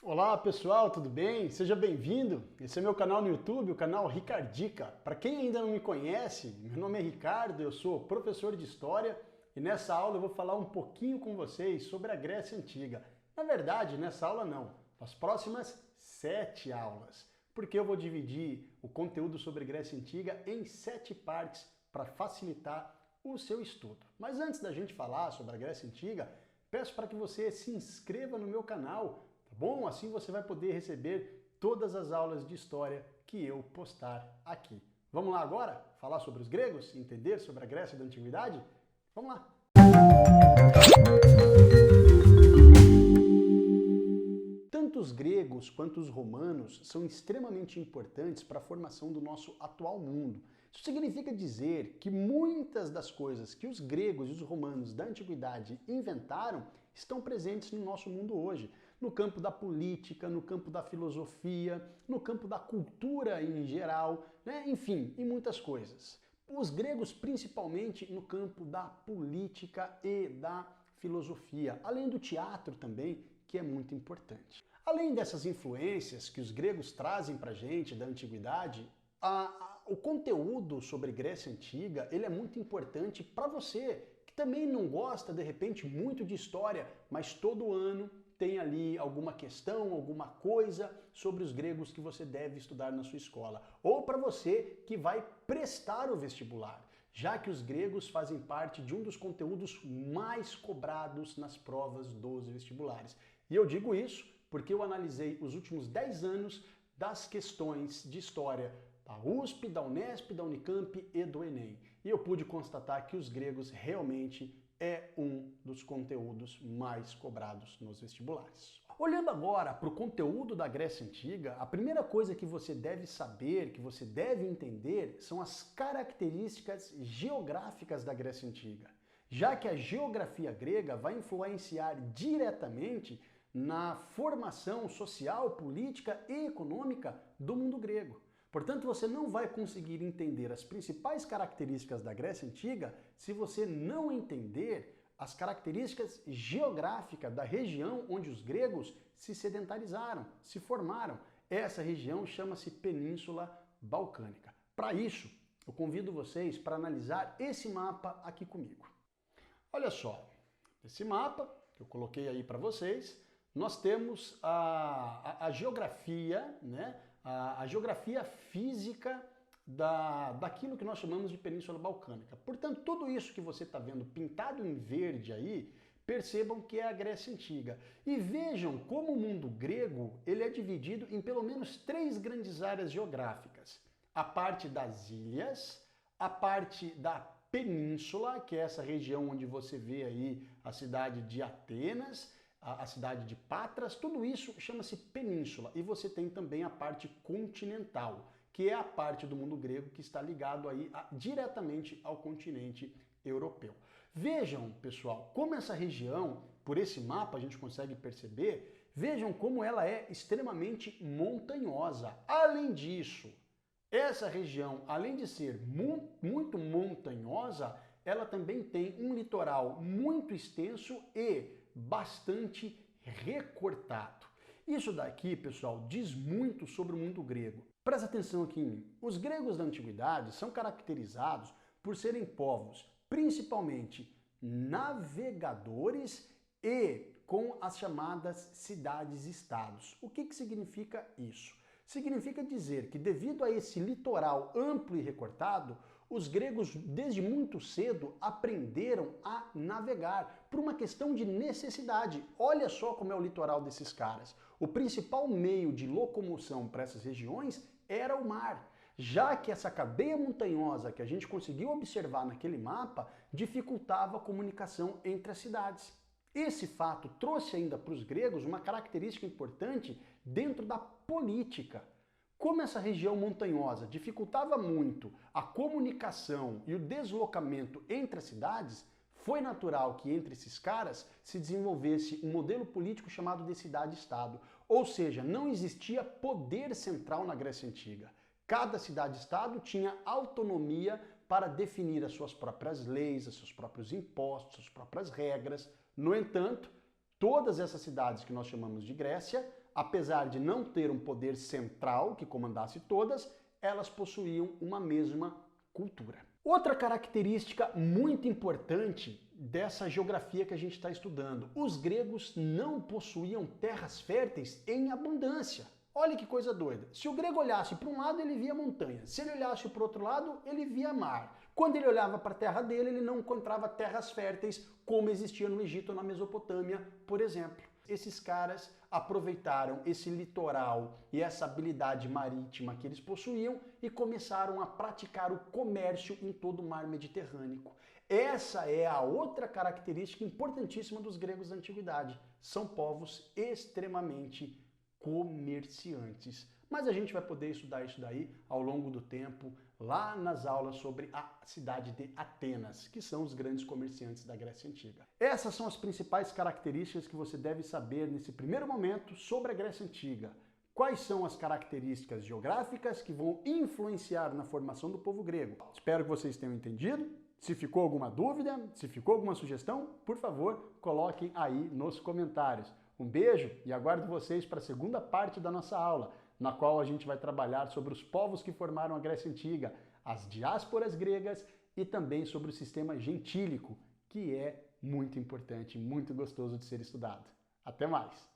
Olá pessoal, tudo bem? Seja bem-vindo. Esse é meu canal no YouTube, o canal Ricardica. Para quem ainda não me conhece, meu nome é Ricardo, eu sou professor de História e nessa aula eu vou falar um pouquinho com vocês sobre a Grécia Antiga. Na verdade, nessa aula não, nas próximas 7 aulas, porque eu vou dividir o conteúdo sobre Grécia Antiga em 7 partes para facilitar o seu estudo. Mas antes da gente falar sobre a Grécia Antiga, peço para que você se inscreva no meu canal. Tá bom? Assim você vai poder receber todas as aulas de história que eu postar aqui. Vamos lá agora falar sobre os gregos, entender sobre a Grécia da Antiguidade? Vamos lá! Tanto os gregos quanto os romanos são extremamente importantes para a formação do nosso atual mundo. Isso significa dizer que muitas das coisas que os gregos e os romanos da antiguidade inventaram estão presentes no nosso mundo hoje, no campo da política, no campo da filosofia, no campo da cultura em geral, né? Enfim, em muitas coisas. Os gregos principalmente no campo da política e da filosofia, além do teatro também, que é muito importante. Além dessas influências que os gregos trazem para a gente da antiguidade, o conteúdo sobre Grécia Antiga ele é muito importante para você que também não gosta, de repente, muito de história, mas todo ano tem ali alguma questão, alguma coisa sobre os gregos que você deve estudar na sua escola. Ou para você que vai prestar o vestibular, já que os gregos fazem parte de um dos conteúdos mais cobrados nas provas dos vestibulares. E eu digo isso porque eu analisei os últimos 10 anos das questões de história da USP, da Unesp, da Unicamp e do Enem. E eu pude constatar que os gregos realmente é um dos conteúdos mais cobrados nos vestibulares. Olhando agora para o conteúdo da Grécia Antiga, a primeira coisa que você deve saber, que você deve entender, são as características geográficas da Grécia Antiga, já que a geografia grega vai influenciar diretamente na formação social, política e econômica do mundo grego. Portanto, você não vai conseguir entender as principais características da Grécia Antiga se você não entender as características geográficas da região onde os gregos se sedentarizaram, se formaram. Essa região chama-se Península Balcânica. Para isso, eu convido vocês para analisar esse mapa aqui comigo. Olha só, esse mapa que eu coloquei aí para vocês, nós temos a geografia, né? A geografia física daquilo que nós chamamos de Península Balcânica. Portanto, tudo isso que você está vendo pintado em verde aí, percebam que é a Grécia Antiga. E vejam como o mundo grego ele é dividido em pelo menos 3 grandes áreas geográficas. A parte das ilhas, a parte da península, que é essa região onde você vê aí a cidade de Atenas, a cidade de Patras, tudo isso chama-se península. E você tem também a parte continental, que é a parte do mundo grego que está ligado aí diretamente ao continente europeu. Vejam, pessoal, como essa região, por esse mapa a gente consegue perceber, vejam como ela é extremamente montanhosa. Além disso, essa região, além de ser muito montanhosa, ela também tem um litoral muito extenso e bastante recortado. Isso daqui, pessoal, diz muito sobre o mundo grego. Presta atenção aqui em mim. Os gregos da antiguidade são caracterizados por serem povos principalmente navegadores e com as chamadas cidades-estados. O que significa isso? Significa dizer que devido a esse litoral amplo e recortado, os gregos, desde muito cedo, aprenderam a navegar por uma questão de necessidade. Olha só como é o litoral desses caras. O principal meio de locomoção para essas regiões era o mar, já que essa cadeia montanhosa que a gente conseguiu observar naquele mapa dificultava a comunicação entre as cidades. Esse fato trouxe ainda para os gregos uma característica importante dentro da política. Como essa região montanhosa dificultava muito a comunicação e o deslocamento entre as cidades, foi natural que entre esses caras se desenvolvesse um modelo político chamado de cidade-estado. Ou seja, não existia poder central na Grécia Antiga. Cada cidade-estado tinha autonomia para definir as suas próprias leis, os seus próprios impostos, as suas próprias regras. No entanto, todas essas cidades que nós chamamos de Grécia apesar de não ter um poder central que comandasse todas, elas possuíam uma mesma cultura. Outra característica muito importante dessa geografia que a gente está estudando: os gregos não possuíam terras férteis em abundância. Olha que coisa doida. Se o grego olhasse para um lado, ele via montanha. Se ele olhasse para o outro lado, ele via mar. Quando ele olhava para a terra dele, ele não encontrava terras férteis como existia no Egito ou na Mesopotâmia, por exemplo. Esses caras aproveitaram esse litoral e essa habilidade marítima que eles possuíam e começaram a praticar o comércio em todo o mar Mediterrâneo. Essa é a outra característica importantíssima dos gregos da antiguidade. São povos extremamente comerciantes. Mas a gente vai poder estudar isso daí ao longo do tempo, lá nas aulas sobre a cidade de Atenas, que são os grandes comerciantes da Grécia Antiga. Essas são as principais características que você deve saber nesse primeiro momento sobre a Grécia Antiga. Quais são as características geográficas que vão influenciar na formação do povo grego? Espero que vocês tenham entendido. Se ficou alguma dúvida, se ficou alguma sugestão, por favor, coloquem aí nos comentários. Um beijo e aguardo vocês para a segunda parte da nossa aula, na qual a gente vai trabalhar sobre os povos que formaram a Grécia Antiga, as diásporas gregas e também sobre o sistema gentílico, que é muito importante, muito gostoso de ser estudado. Até mais!